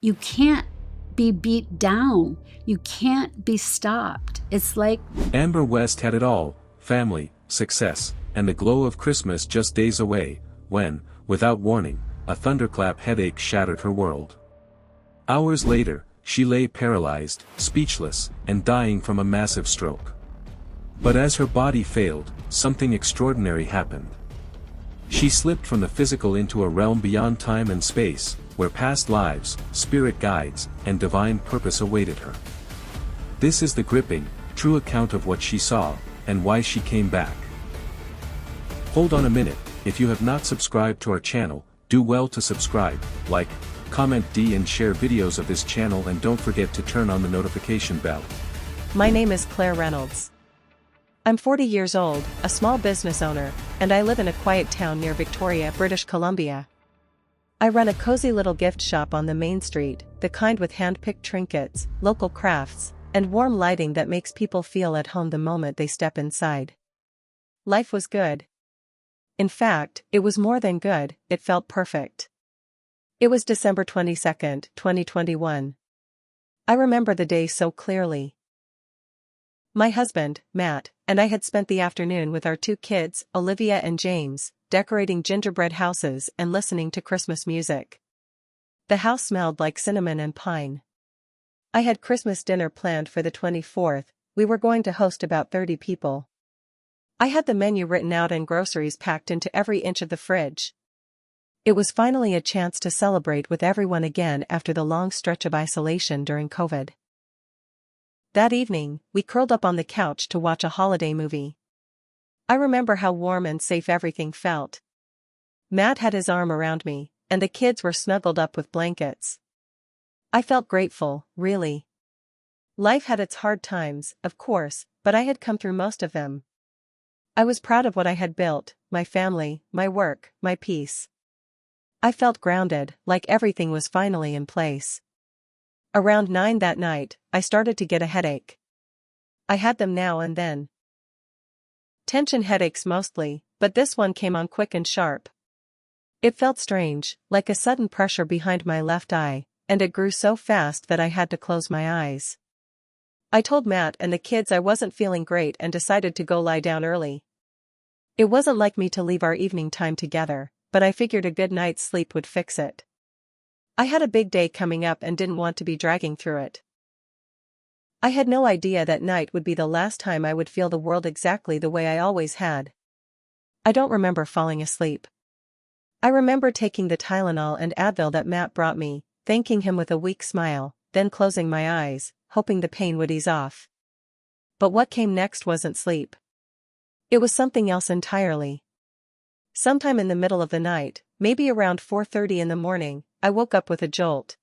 You can't be beat down. You can't be stopped. It's like Amber West had it all: family, success, and the glow of Christmas just days away, when, without warning, a thunderclap headache shattered her world. Hours later, she lay paralyzed, speechless, and dying from a massive stroke. But as her body failed, something extraordinary happened. She slipped from the physical into a realm beyond time and space, where past lives, spirit guides, and divine purpose awaited her. This is the gripping, true account of what she saw, and why she came back. Hold on a minute. If you have not subscribed to our channel, do well to subscribe, like, comment and share videos of this channel, and don't forget to turn on the notification bell. My name is Claire Reynolds. I'm 40 years old, a small business owner, and I live in a quiet town near Victoria, British Columbia. I run a cozy little gift shop on the main street, the kind with hand-picked trinkets, local crafts, and warm lighting that makes people feel at home the moment they step inside. Life was good. In fact, it was more than good, it felt perfect. It was December 22nd, 2021. I remember the day so clearly. My husband, Matt, and I had spent the afternoon with our two kids, Olivia and James, decorating gingerbread houses and listening to Christmas music. The house smelled like cinnamon and pine. I had Christmas dinner planned for the 24th. We were going to host about 30 people. I had the menu written out and groceries packed into every inch of the fridge. It was finally a chance to celebrate with everyone again after the long stretch of isolation during COVID. That evening, we curled up on the couch to watch a holiday movie. I remember how warm and safe everything felt. Matt had his arm around me, and the kids were snuggled up with blankets. I felt grateful, really. Life had its hard times, of course, but I had come through most of them. I was proud of what I had built: my family, my work, my peace. I felt grounded, like everything was finally in place. Around 9 that night, I started to get a headache. I had them now and then. Tension headaches mostly, but this one came on quick and sharp. It felt strange, like a sudden pressure behind my left eye, and it grew so fast that I had to close my eyes. I told Matt and the kids I wasn't feeling great and decided to go lie down early. It wasn't like me to leave our evening time together, but I figured a good night's sleep would fix it. I had a big day coming up and didn't want to be dragging through it. I had no idea that night would be the last time I would feel the world exactly the way I always had. I don't remember falling asleep. I remember taking the Tylenol and Advil that Matt brought me, thanking him with a weak smile, then closing my eyes, hoping the pain would ease off. But what came next wasn't sleep. It was something else entirely. Sometime in the middle of the night, maybe around 4:30 in the morning, I woke up with a jolt.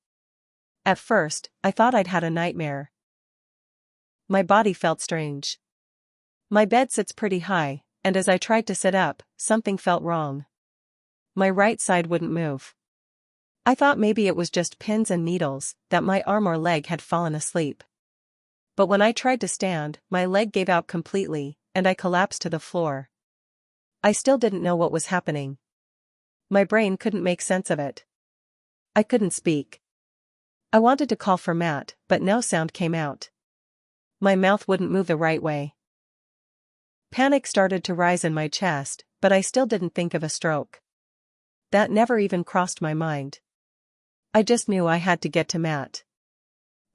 At first, I thought I'd had a nightmare. My body felt strange. My bed sits pretty high, and as I tried to sit up, something felt wrong. My right side wouldn't move. I thought maybe it was just pins and needles, that my arm or leg had fallen asleep. But when I tried to stand, my leg gave out completely, and I collapsed to the floor. I still didn't know what was happening. My brain couldn't make sense of it. I couldn't speak. I wanted to call for Matt, but no sound came out. My mouth wouldn't move the right way. Panic started to rise in my chest, but I still didn't think of a stroke. That never even crossed my mind. I just knew I had to get to Matt.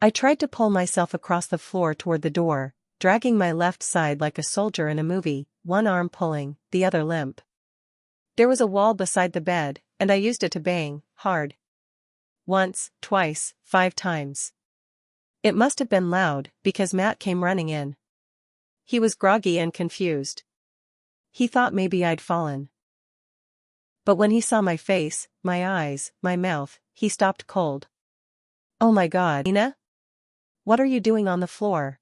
I tried to pull myself across the floor toward the door, dragging my left side like a soldier in a movie, one arm pulling, the other limp. There was a wall beside the bed, and I used it to bang, hard. Once, twice, 5 times. It must have been loud, because Matt came running in. He was groggy and confused. He thought maybe I'd fallen. But when he saw my face, my eyes, my mouth, he stopped cold. "Oh my God, Nina? What are you doing on the floor?"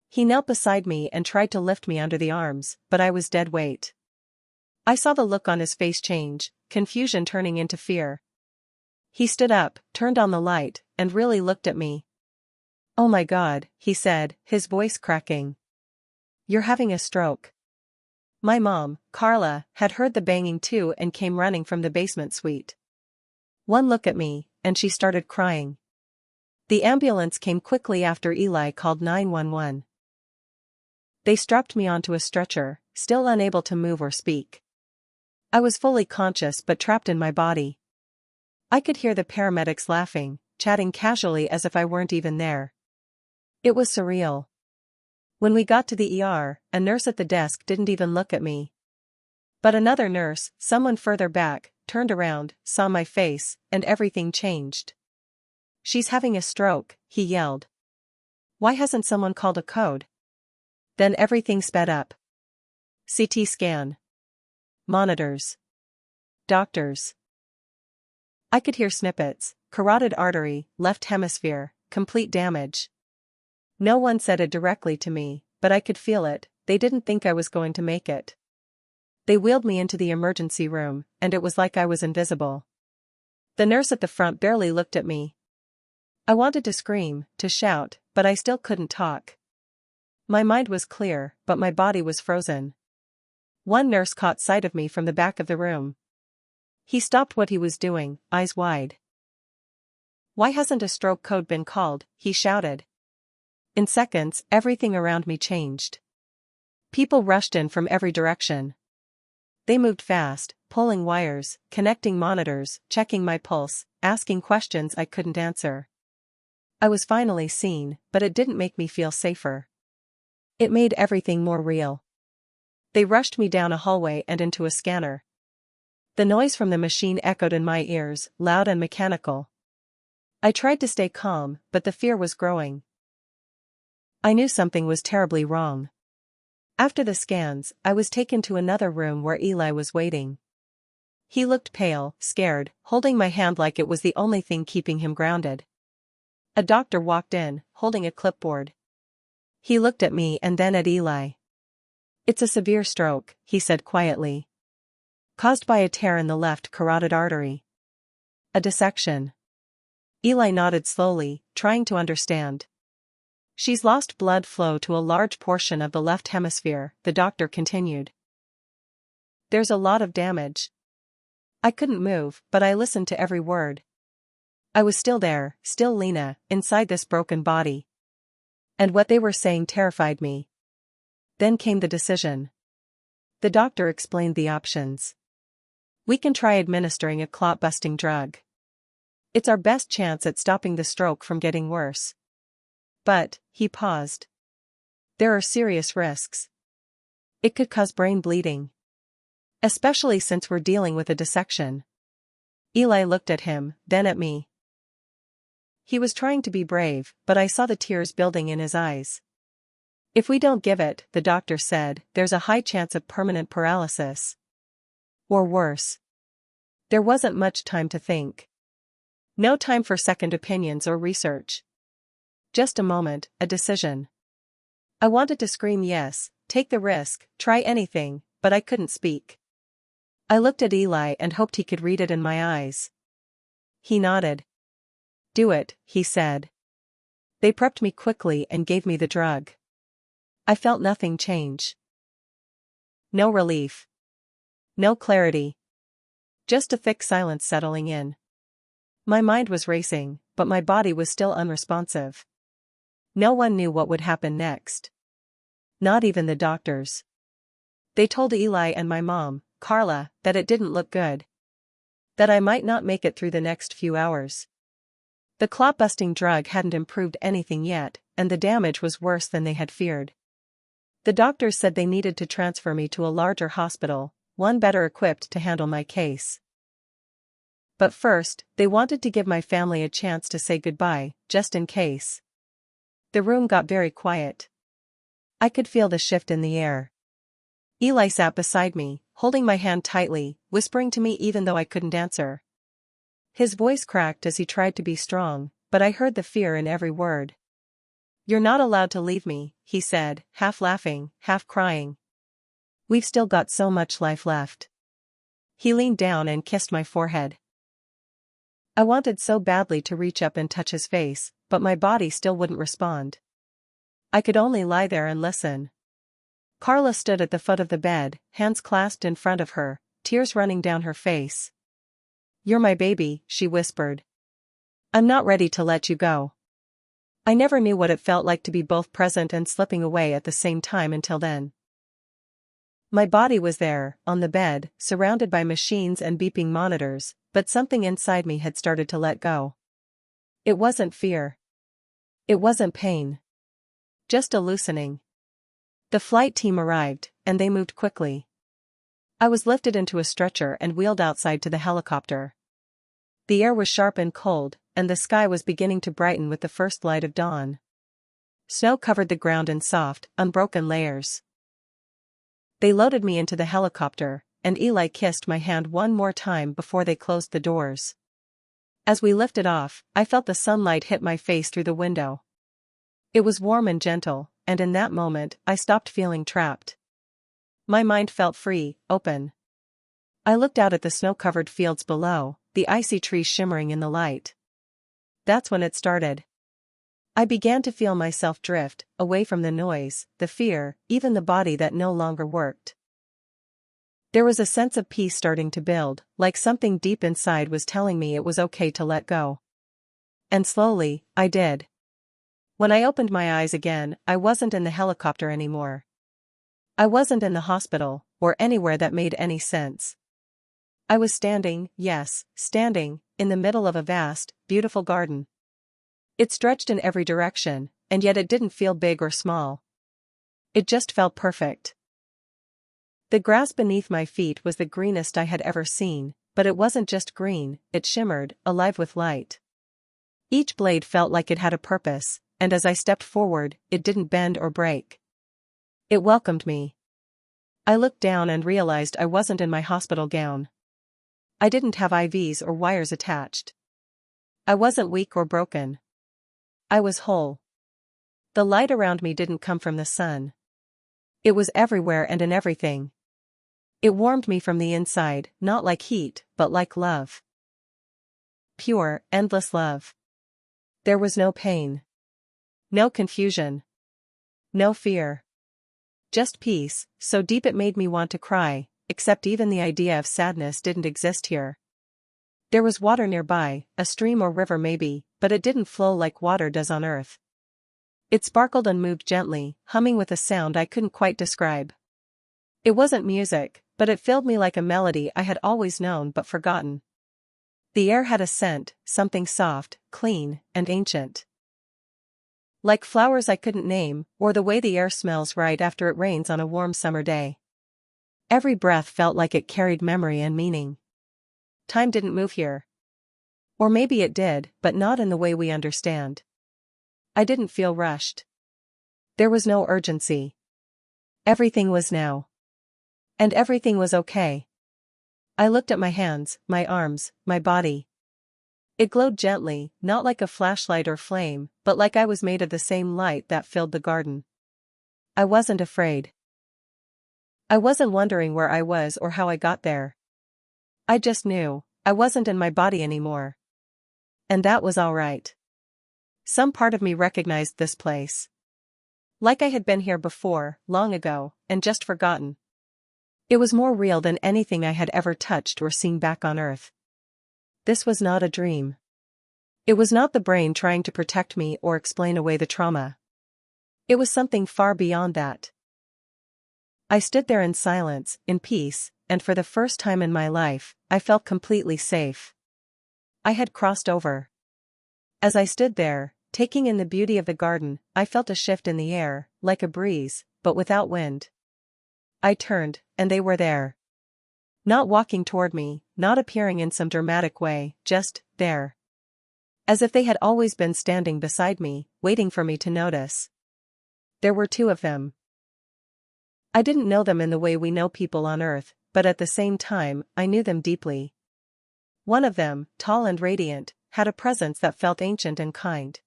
He knelt beside me and tried to lift me under the arms, but I was dead weight. I saw the look on his face change, confusion turning into fear. He stood up, turned on the light, and really looked at me. "Oh my God," he said, his voice cracking. "You're having a stroke." My mom, Carla, had heard the banging too and came running from the basement suite. One look at me, and she started crying. The ambulance came quickly after Eli called 911. They strapped me onto a stretcher, still unable to move or speak. I was fully conscious but trapped in my body. I could hear the paramedics laughing, chatting casually as if I weren't even there. It was surreal. When we got to the ER, a nurse at the desk didn't even look at me. But another nurse, someone further back, turned around, saw my face, and everything changed. "She's having a stroke," he yelled. "Why hasn't someone called a code?" Then everything sped up. CT scan. Monitors. Doctors. I could hear snippets: carotid artery, left hemisphere, complete damage. No one said it directly to me, but I could feel it. They didn't think I was going to make it. They wheeled me into the emergency room, and it was like I was invisible. The nurse at the front barely looked at me. I wanted to scream, to shout, but I still couldn't talk. My mind was clear, but my body was frozen. One nurse caught sight of me from the back of the room. He stopped what he was doing, eyes wide. "Why hasn't a stroke code been called?" he shouted. In seconds, everything around me changed. People rushed in from every direction. They moved fast, pulling wires, connecting monitors, checking my pulse, asking questions I couldn't answer. I was finally seen, but it didn't make me feel safer. It made everything more real. They rushed me down a hallway and into a scanner. The noise from the machine echoed in my ears, loud and mechanical. I tried to stay calm, but the fear was growing. I knew something was terribly wrong. After the scans, I was taken to another room where Eli was waiting. He looked pale, scared, holding my hand like it was the only thing keeping him grounded. A doctor walked in, holding a clipboard. He looked at me and then at Eli. "It's a severe stroke," he said quietly. "Caused by a tear in the left carotid artery. A dissection." Eli nodded slowly, trying to understand. "She's lost blood flow to a large portion of the left hemisphere," the doctor continued. "There's a lot of damage." I couldn't move, but I listened to every word. I was still there, still Lena, inside this broken body. And what they were saying terrified me. Then came the decision. The doctor explained the options. "We can try administering a clot-busting drug. It's our best chance at stopping the stroke from getting worse. But," he paused, "there are serious risks. It could cause brain bleeding. Especially since we're dealing with a dissection." Eli looked at him, then at me. He was trying to be brave, but I saw the tears building in his eyes. "If we don't give it," the doctor said, "there's a high chance of permanent paralysis. Or worse." There wasn't much time to think. No time for second opinions or research. Just a moment, a decision. I wanted to scream yes, take the risk, try anything, but I couldn't speak. I looked at Eli and hoped he could read it in my eyes. He nodded. "Do it," he said. They prepped me quickly and gave me the drug. I felt nothing change. No relief. No clarity. Just a thick silence settling in. My mind was racing, but my body was still unresponsive. No one knew what would happen next. Not even the doctors. They told Eli and my mom, Carla, that it didn't look good. That I might not make it through the next few hours. The clot-busting drug hadn't improved anything yet, and the damage was worse than they had feared. The doctors said they needed to transfer me to a larger hospital, one better equipped to handle my case. But first, they wanted to give my family a chance to say goodbye, just in case. The room got very quiet. I could feel the shift in the air. Eli sat beside me, holding my hand tightly, whispering to me even though I couldn't answer. His voice cracked as he tried to be strong, but I heard the fear in every word. "You're not allowed to leave me," he said, half laughing, half crying. "We've still got so much life left." He leaned down and kissed my forehead. I wanted so badly to reach up and touch his face, but my body still wouldn't respond. I could only lie there and listen. Carla stood at the foot of the bed, hands clasped in front of her, tears running down her face. "You're my baby," she whispered. I'm not ready to let you go. I never knew what it felt like to be both present and slipping away at the same time until then. My body was there, on the bed, surrounded by machines and beeping monitors, but something inside me had started to let go. It wasn't fear. It wasn't pain. Just a loosening. The flight team arrived, and they moved quickly. I was lifted into a stretcher and wheeled outside to the helicopter. The air was sharp and cold, and the sky was beginning to brighten with the first light of dawn. Snow covered the ground in soft, unbroken layers. They loaded me into the helicopter, and Eli kissed my hand one more time before they closed the doors. As we lifted off, I felt the sunlight hit my face through the window. It was warm and gentle, and in that moment, I stopped feeling trapped. My mind felt free, open. I looked out at the snow-covered fields below, the icy trees shimmering in the light. That's when it started. I began to feel myself drift, away from the noise, the fear, even the body that no longer worked. There was a sense of peace starting to build, like something deep inside was telling me it was okay to let go. And slowly, I did. When I opened my eyes again, I wasn't in the helicopter anymore. I wasn't in the hospital, or anywhere that made any sense. I was standing, yes, standing, in the middle of a vast, beautiful garden. It stretched in every direction, and yet it didn't feel big or small. It just felt perfect. The grass beneath my feet was the greenest I had ever seen, but it wasn't just green, it shimmered, alive with light. Each blade felt like it had a purpose, and as I stepped forward, it didn't bend or break. It welcomed me. I looked down and realized I wasn't in my hospital gown. I didn't have IVs or wires attached. I wasn't weak or broken. I was whole. The light around me didn't come from the sun. It was everywhere and in everything. It warmed me from the inside, not like heat, but like love. Pure, endless love. There was no pain. No confusion. No fear. Just peace, so deep it made me want to cry, except even the idea of sadness didn't exist here. There was water nearby, a stream or river maybe, but it didn't flow like water does on Earth. It sparkled and moved gently, humming with a sound I couldn't quite describe. It wasn't music, but it filled me like a melody I had always known but forgotten. The air had a scent, something soft, clean, and ancient. Like flowers I couldn't name, or the way the air smells right after it rains on a warm summer day. Every breath felt like it carried memory and meaning. Time didn't move here. Or maybe it did, but not in the way we understand. I didn't feel rushed. There was no urgency. Everything was now. And everything was okay. I looked at my hands, my arms, my body. It glowed gently, not like a flashlight or flame, but like I was made of the same light that filled the garden. I wasn't afraid. I wasn't wondering where I was or how I got there. I just knew, I wasn't in my body anymore. And that was all right. Some part of me recognized this place. Like I had been here before, long ago, and just forgotten. It was more real than anything I had ever touched or seen back on Earth. This was not a dream. It was not the brain trying to protect me or explain away the trauma. It was something far beyond that. I stood there in silence, in peace, and for the first time in my life, I felt completely safe. I had crossed over. As I stood there, taking in the beauty of the garden, I felt a shift in the air, like a breeze, but without wind. I turned, and they were there. Not walking toward me, not appearing in some dramatic way, just there. As if they had always been standing beside me, waiting for me to notice. There were two of them. I didn't know them in the way we know people on Earth, but at the same time, I knew them deeply. One of them, tall and radiant, had a presence that felt ancient and kind.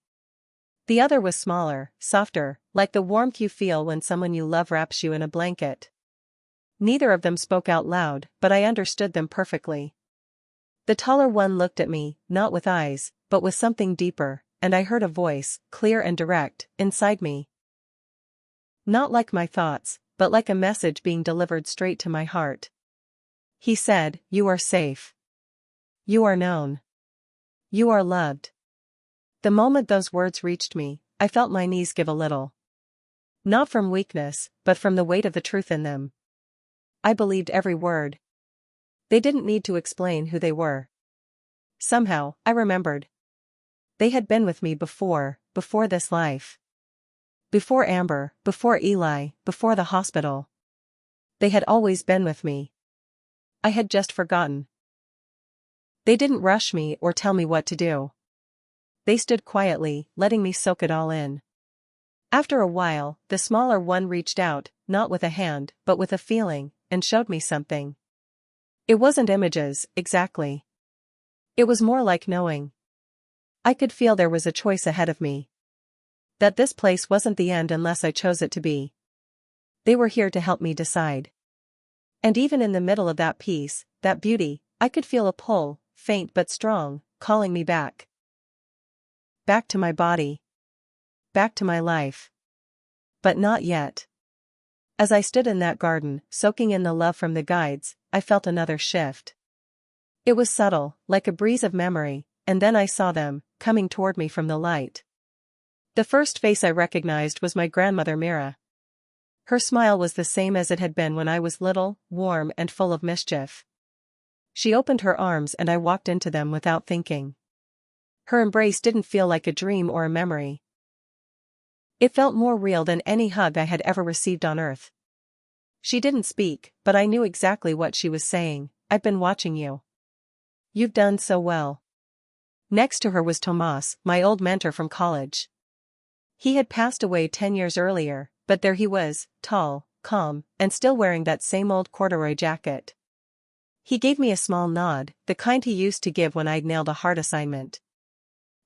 The other was smaller, softer, like the warmth you feel when someone you love wraps you in a blanket. Neither of them spoke out loud, but I understood them perfectly. The taller one looked at me, not with eyes, but with something deeper, and I heard a voice, clear and direct, inside me. Not like my thoughts, but like a message being delivered straight to my heart. He said, "You are safe. You are known. You are loved." The moment those words reached me, I felt my knees give a little. Not from weakness, but from the weight of the truth in them. I believed every word. They didn't need to explain who they were. Somehow, I remembered. They had been with me before this life. Before Amber, before Eli, before the hospital. They had always been with me. I had just forgotten. They didn't rush me or tell me what to do. They stood quietly, letting me soak it all in. After a while, the smaller one reached out, not with a hand, but with a feeling, and showed me something. It wasn't images, exactly. It was more like knowing. I could feel there was a choice ahead of me. That this place wasn't the end unless I chose it to be. They were here to help me decide. And even in the middle of that peace, that beauty, I could feel a pull, faint but strong, calling me back. Back to my body. Back to my life. But not yet. As I stood in that garden, soaking in the love from the guides, I felt another shift. It was subtle, like a breeze of memory, and then I saw them, coming toward me from the light. The first face I recognized was my grandmother Mira. Her smile was the same as it had been when I was little, warm and full of mischief. She opened her arms and I walked into them without thinking. Her embrace didn't feel like a dream or a memory. It felt more real than any hug I had ever received on earth. She didn't speak, but I knew exactly what she was saying. I've been watching you. You've done so well. Next to her was Tomas, my old mentor from college. He had passed away 10 years earlier, but there he was, tall, calm, and still wearing that same old corduroy jacket. He gave me a small nod, the kind he used to give when I'd nailed a hard assignment.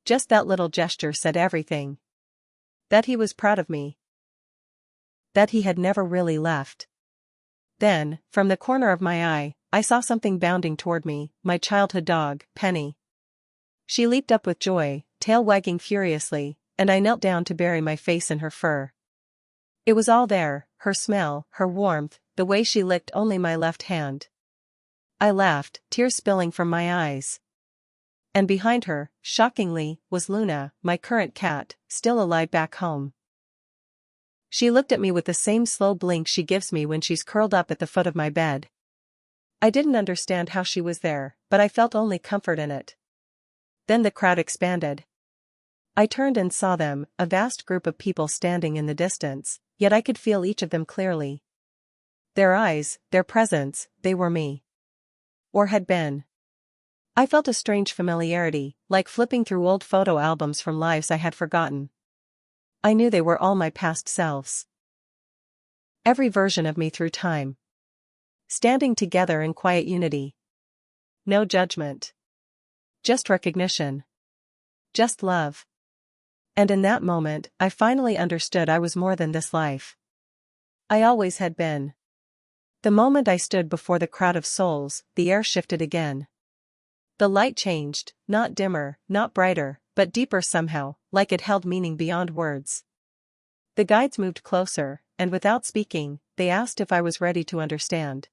Just that little gesture said everything. That he was proud of me. That he had never really left. Then, from the corner of my eye, I saw something bounding toward me, my childhood dog, Penny. She leaped up with joy, tail wagging furiously, and I knelt down to bury my face in her fur. It was all there, her smell, her warmth, the way she licked only my left hand. I laughed, tears spilling from my eyes. And behind her, shockingly, was Luna, my current cat, still alive back home. She looked at me with the same slow blink she gives me when she's curled up at the foot of my bed. I didn't understand how she was there, but I felt only comfort in it. Then the crowd expanded. I turned and saw them, a vast group of people standing in the distance, yet I could feel each of them clearly. Their eyes, their presence, they were me. Or had been. I felt a strange familiarity, like flipping through old photo albums from lives I had forgotten. I knew they were all my past selves. Every version of me through time. Standing together in quiet unity. No judgment. Just recognition. Just love. And in that moment, I finally understood I was more than this life. I always had been. The moment I stood before the crowd of souls, the air shifted again. The light changed, not dimmer, not brighter, but deeper somehow, like it held meaning beyond words. The guides moved closer, and without speaking, they asked if I was ready to understand.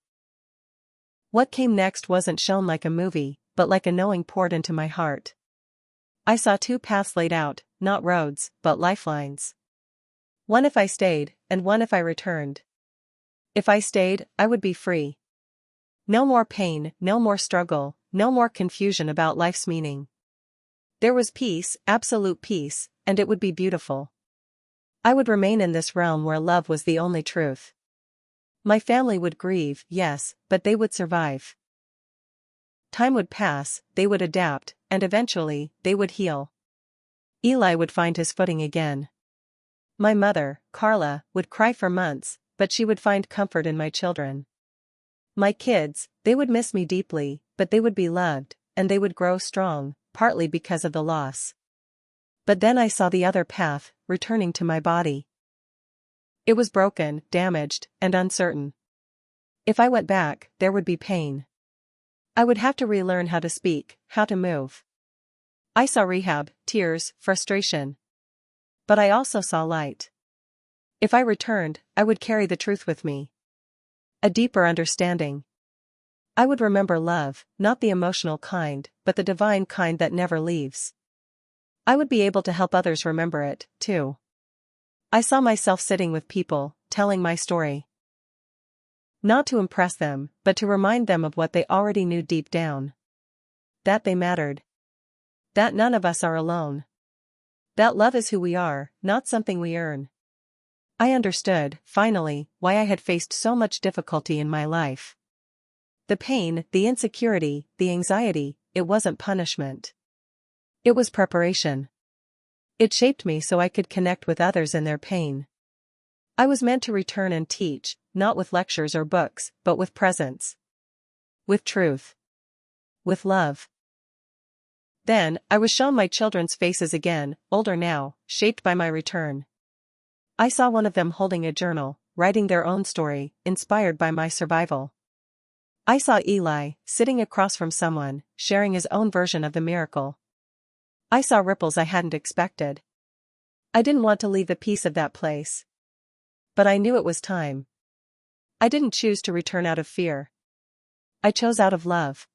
What came next wasn't shown like a movie, but like a knowing poured into my heart. I saw two paths laid out, not roads, but lifelines. One if I stayed, and one if I returned. If I stayed, I would be free. No more pain, no more struggle, no more confusion about life's meaning. There was peace, absolute peace, and it would be beautiful. I would remain in this realm where love was the only truth. My family would grieve, yes, but they would survive. Time would pass, they would adapt, and eventually, they would heal. Eli would find his footing again. My mother, Carla, would cry for months, but she would find comfort in my children. My kids, they would miss me deeply, but they would be loved, and they would grow strong, partly because of the loss. But then I saw the other path, returning to my body. It was broken, damaged, and uncertain. If I went back, there would be pain. I would have to relearn how to speak, how to move. I saw rehab, tears, frustration. But I also saw light. If I returned, I would carry the truth with me. A deeper understanding. I would remember love, not the emotional kind, but the divine kind that never leaves. I would be able to help others remember it, too. I saw myself sitting with people, telling my story. Not to impress them, but to remind them of what they already knew deep down. That they mattered. That none of us are alone. That love is who we are, not something we earn. I understood, finally, why I had faced so much difficulty in my life. The pain, the insecurity, the anxiety, it wasn't punishment. It was preparation. It shaped me so I could connect with others in their pain. I was meant to return and teach, not with lectures or books, but with presence. With truth. With love. Then, I was shown my children's faces again, older now, shaped by my return. I saw one of them holding a journal, writing their own story, inspired by my survival. I saw Eli, sitting across from someone, sharing his own version of the miracle. I saw ripples I hadn't expected. I didn't want to leave the peace of that place. But I knew it was time. I didn't choose to return out of fear. I chose out of love.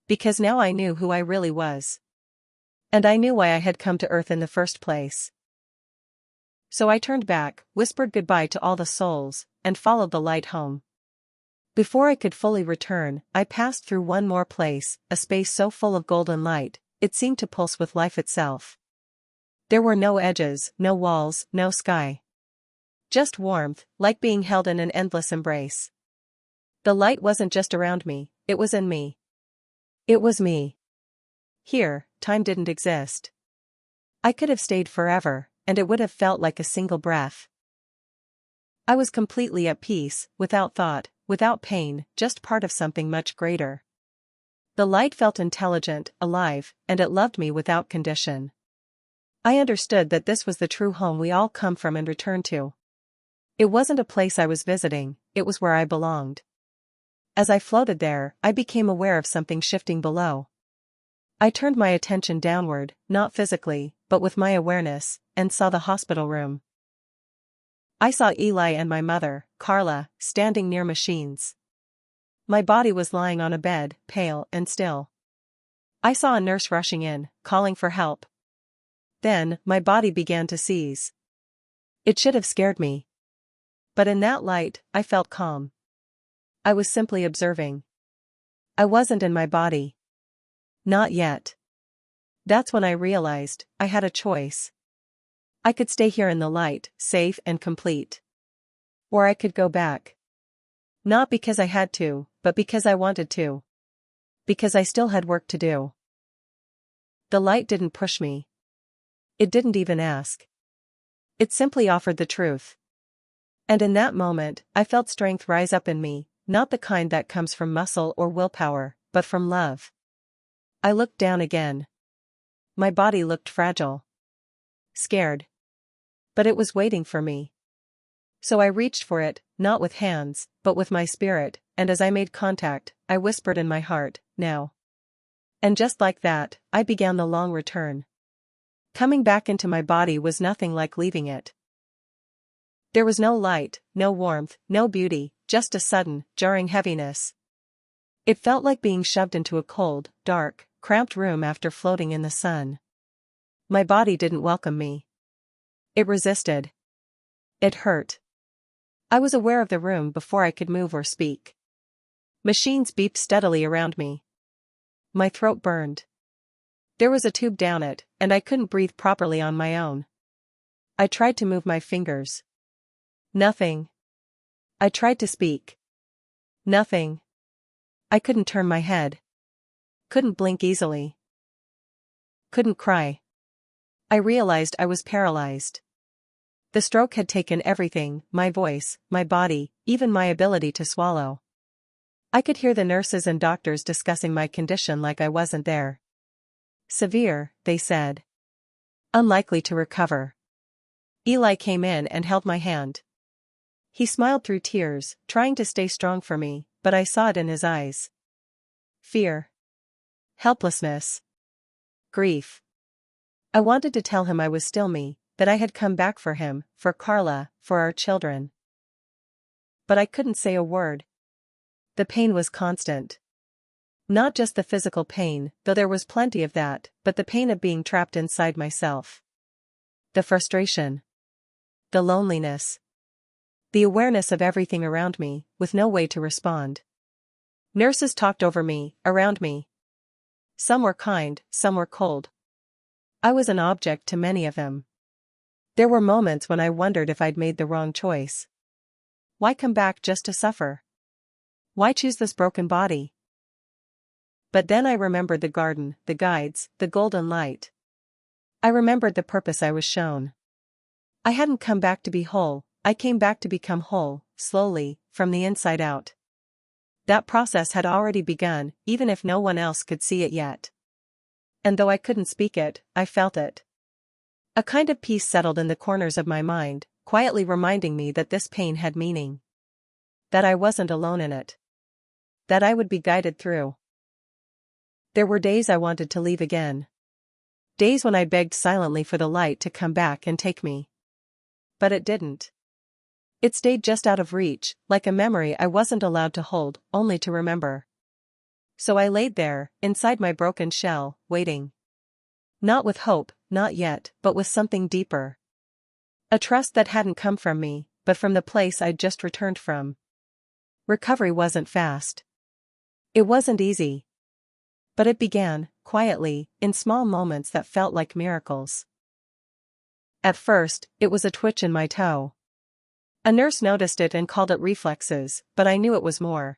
Because now I knew who I really was. And I knew why I had come to Earth in the first place. So I turned back, whispered goodbye to all the souls, and followed the light home. Before I could fully return, I passed through one more place, a space so full of golden light, it seemed to pulse with life itself. There were no edges, no walls, no sky. Just warmth, like being held in an endless embrace. The light wasn't just around me, it was in me. It was me. Here, time didn't exist. I could have stayed forever, and it would have felt like a single breath. I was completely at peace, without thought, without pain, just part of something much greater. The light felt intelligent, alive, and it loved me without condition. I understood that this was the true home we all come from and return to. It wasn't a place I was visiting, it was where I belonged. As I floated there, I became aware of something shifting below. I turned my attention downward, not physically, but with my awareness, and saw the hospital room. I saw Eli and my mother, Carla, standing near machines. My body was lying on a bed, pale and still. I saw a nurse rushing in, calling for help. Then, my body began to seize. It should have scared me. But in that light, I felt calm. I was simply observing. I wasn't in my body. Not yet. That's when I realized I had a choice. I could stay here in the light, safe and complete. Or I could go back. Not because I had to, but because I wanted to. Because I still had work to do. The light didn't push me. It didn't even ask. It simply offered the truth. And in that moment, I felt strength rise up in me, not the kind that comes from muscle or willpower, but from love. I looked down again. My body looked fragile. Scared. But it was waiting for me. So I reached for it, not with hands, but with my spirit, and as I made contact, I whispered in my heart, now. And just like that, I began the long return. Coming back into my body was nothing like leaving it. There was no light, no warmth, no beauty, just a sudden, jarring heaviness. It felt like being shoved into a cold, dark, cramped room after floating in the sun. My body didn't welcome me. It resisted. It hurt. I was aware of the room before I could move or speak. Machines beeped steadily around me. My throat burned. There was a tube down it, and I couldn't breathe properly on my own. I tried to move my fingers. Nothing. I tried to speak. Nothing. I couldn't turn my head. Couldn't blink easily. Couldn't cry. I realized I was paralyzed. The stroke had taken everything, my voice, my body, even my ability to swallow. I could hear the nurses and doctors discussing my condition like I wasn't there. Severe, they said. Unlikely to recover. Eli came in and held my hand. He smiled through tears, trying to stay strong for me, but I saw it in his eyes. Fear. Helplessness. Grief. I wanted to tell him I was still me, that I had come back for him, for Carla, for our children. But I couldn't say a word. The pain was constant. Not just the physical pain, though there was plenty of that, but the pain of being trapped inside myself. The frustration. The loneliness. The awareness of everything around me, with no way to respond. Nurses talked over me, around me. Some were kind, some were cold. I was an object to many of them. There were moments when I wondered if I'd made the wrong choice. Why come back just to suffer? Why choose this broken body? But then I remembered the garden, the guides, the golden light. I remembered the purpose I was shown. I hadn't come back to be whole, I came back to become whole, slowly, from the inside out. That process had already begun, even if no one else could see it yet. And though I couldn't speak it, I felt it. A kind of peace settled in the corners of my mind, quietly reminding me that this pain had meaning. That I wasn't alone in it. That I would be guided through. There were days I wanted to leave again. Days when I begged silently for the light to come back and take me. But it didn't. It stayed just out of reach, like a memory I wasn't allowed to hold, only to remember. So I laid there, inside my broken shell, waiting. Not with hope, not yet, but with something deeper. A trust that hadn't come from me, but from the place I'd just returned from. Recovery wasn't fast. It wasn't easy. But it began, quietly, in small moments that felt like miracles. At first, it was a twitch in my toe. A nurse noticed it and called it reflexes, but I knew it was more.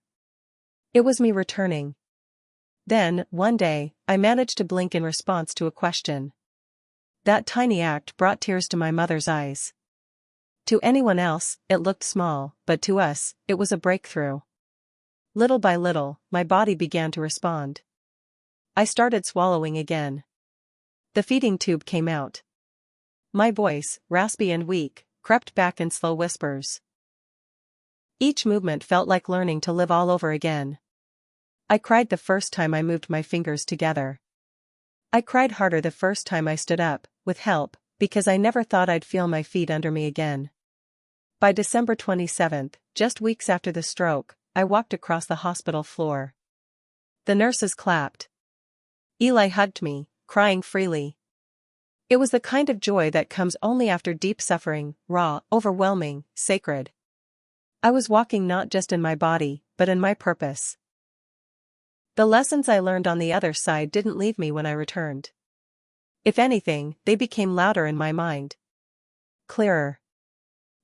It was me returning. Then, one day, I managed to blink in response to a question. That tiny act brought tears to my mother's eyes. To anyone else, it looked small, but to us, it was a breakthrough. Little by little, my body began to respond. I started swallowing again. The feeding tube came out. My voice, raspy and weak, crept back in slow whispers. Each movement felt like learning to live all over again. I cried the first time I moved my fingers together. I cried harder the first time I stood up, with help, because I never thought I'd feel my feet under me again. By December 27th, just weeks after the stroke, I walked across the hospital floor. The nurses clapped. Eli hugged me, crying freely. It was the kind of joy that comes only after deep suffering, raw, overwhelming, sacred. I was walking not just in my body, but in my purpose. The lessons I learned on the other side didn't leave me when I returned. If anything, they became louder in my mind. Clearer.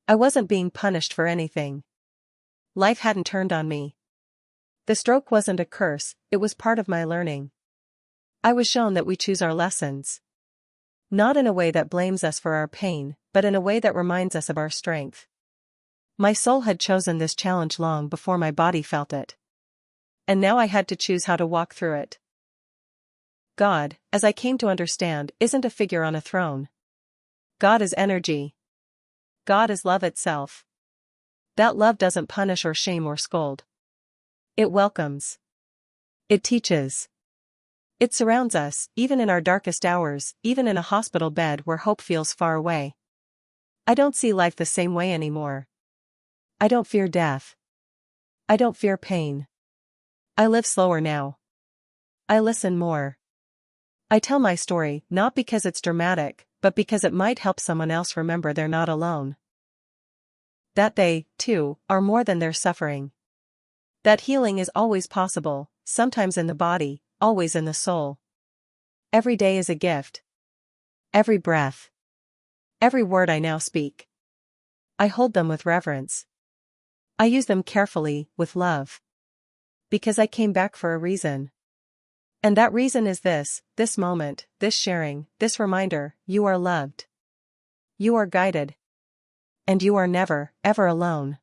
I wasn't being punished for anything. Life hadn't turned on me. The stroke wasn't a curse, it was part of my learning. I was shown that we choose our lessons. Not in a way that blames us for our pain, but in a way that reminds us of our strength. My soul had chosen this challenge long before my body felt it. And now I had to choose how to walk through it. God, as I came to understand, isn't a figure on a throne. God is energy. God is love itself. That love doesn't punish or shame or scold. It welcomes. It teaches. It surrounds us, even in our darkest hours, even in a hospital bed where hope feels far away. I don't see life the same way anymore. I don't fear death. I don't fear pain. I live slower now. I listen more. I tell my story, not because it's dramatic, but because it might help someone else remember they're not alone. That they, too, are more than their suffering. That healing is always possible, sometimes in the body, always in the soul. Every day is a gift. Every breath. Every word I now speak. I hold them with reverence. I use them carefully, with love. Because I came back for a reason. And that reason is this moment, this sharing, this reminder: you are loved. You are guided. And you are never, ever alone.